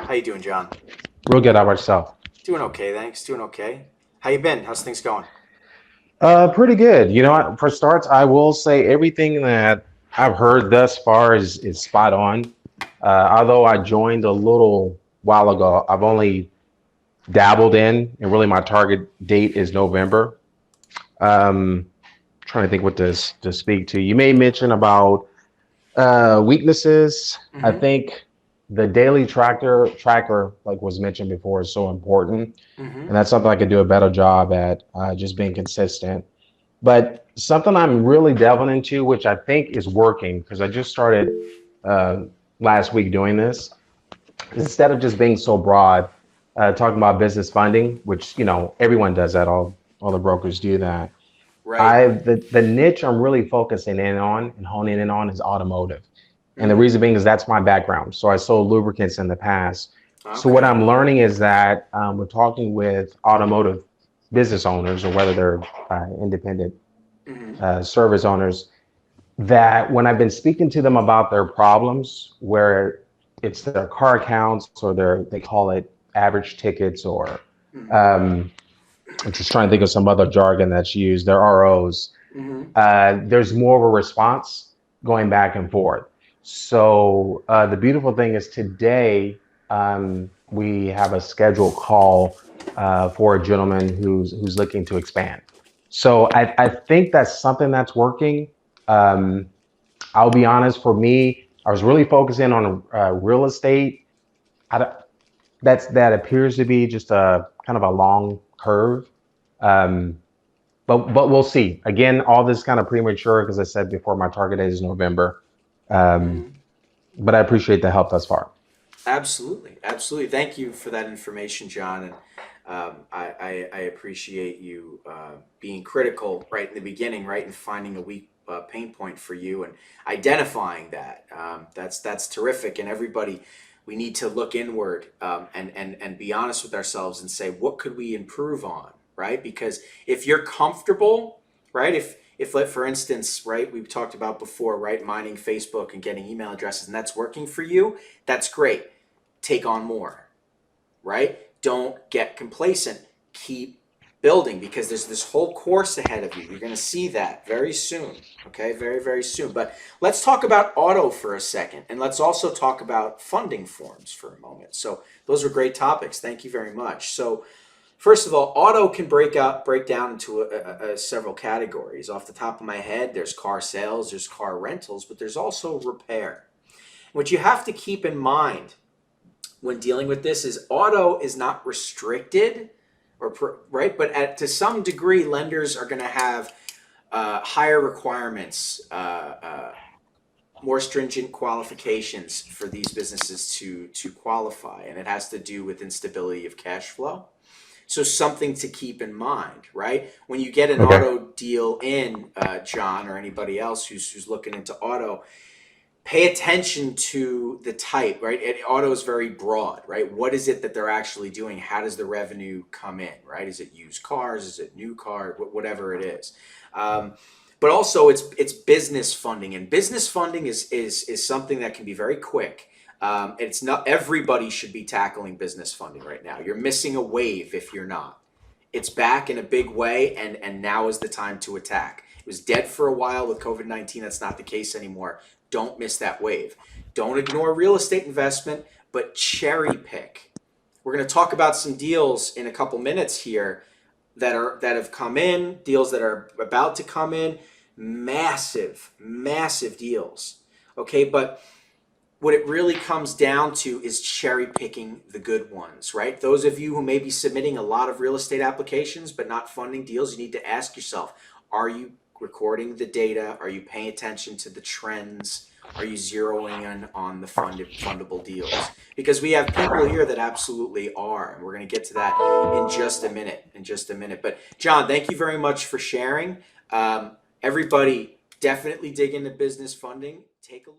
How you doing, John? Real good. How about yourself? Doing okay, thanks. Doing okay. How you been? How's things going? Pretty good. You know what? For starts, I will say everything that I've heard thus far is spot on. Although I joined a little while ago, I've only dabbled and really my target date is November. Um, Trying to think what to speak to. You may mention about weaknesses. I Mm-hmm. think the daily tracker, like was mentioned before, is so important, Mm-hmm. and that's something I could do a better job at, just being consistent. But something I'm really delving into, which I think is working, because I just started uh, last week doing this, is instead of just being so broad, talking about business funding, which everyone does that, all the brokers do that. Right. The niche I'm really focusing in on and honing in on is automotive. And the Mm. reason being is that's my background. So I sold lubricants in the past. So what Okay. I'm learning is that we're talking with automotive business owners, or whether they're independent Mm-hmm. service owners, that when I've been speaking to them about their problems, where it's their car accounts or they call it average tickets, or Mm-hmm. um, I'm just trying to think of some other jargon that's used, their ROs, Mm-hmm. there's more of a response going back and forth. So the beautiful thing is today, we have a scheduled call for a gentleman who's looking to expand. So I think that's something that's working. Um, I'll be honest, for me, I was really focusing on real estate. That appears to be just a kind of a long curve. Um, but we'll see. Again, all this kind of premature because I said before my target date is November. Um, Mm-hmm. but I appreciate the help thus far. Absolutely. Absolutely. Thank you for that information, John. And I appreciate you being critical right in the beginning, right, and finding a weak pain point for you and identifying that. That's terrific. And everybody, we need to look inward and be honest with ourselves and say, what could we improve on, right? Because if you're comfortable, right, if like for instance, right, we've talked about before, right, mining Facebook and getting email addresses, and that's working for you, that's great. Take on more, right? Don't get complacent. Keep building because there's this whole course ahead of you. You're going to see that very soon. Okay, very, very soon. But let's talk about auto for a second. And let's also talk about funding forms for a moment. So those are great topics. Thank you very much. So first of all, auto can break down into several categories. Off the top of my head, there's car sales, there's car rentals, but there's also repair. What you have to keep in mind when dealing with this is auto is not restricted right, but to some degree lenders are going to have higher requirements, more stringent qualifications for these businesses to qualify, and it has to do with instability of cash flow. So something to keep in mind, right? When you get an Okay. auto deal in, John, or anybody else who's looking into auto, pay attention to the type, right? Auto is very broad, right? What is it that they're actually doing? How does the revenue come in, right? Is it used cars? Is it new car? Whatever it is. But also it's business funding, and business funding is something that can be very quick. It's not everybody should be tackling business funding right now. You're missing a wave if you're not. It's back in a big way, and now is the time to attack. It was dead for a while with COVID-19. That's not the case anymore. Don't miss that wave. Don't ignore real estate investment, but cherry pick. We're going to talk about some deals in a couple minutes here that have come in, deals that are about to come in, massive, massive deals. Okay, but what it really comes down to is cherry picking the good ones, right? Those of you who may be submitting a lot of real estate applications but not funding deals, you need to ask yourself, are you recording the data? Are you paying attention to the trends? Are you zeroing in on the fundable deals? Because we have people here that absolutely are, and we're going to get to that in just a minute. But John, thank you very much for sharing. Everybody, definitely dig into business funding. Take a look.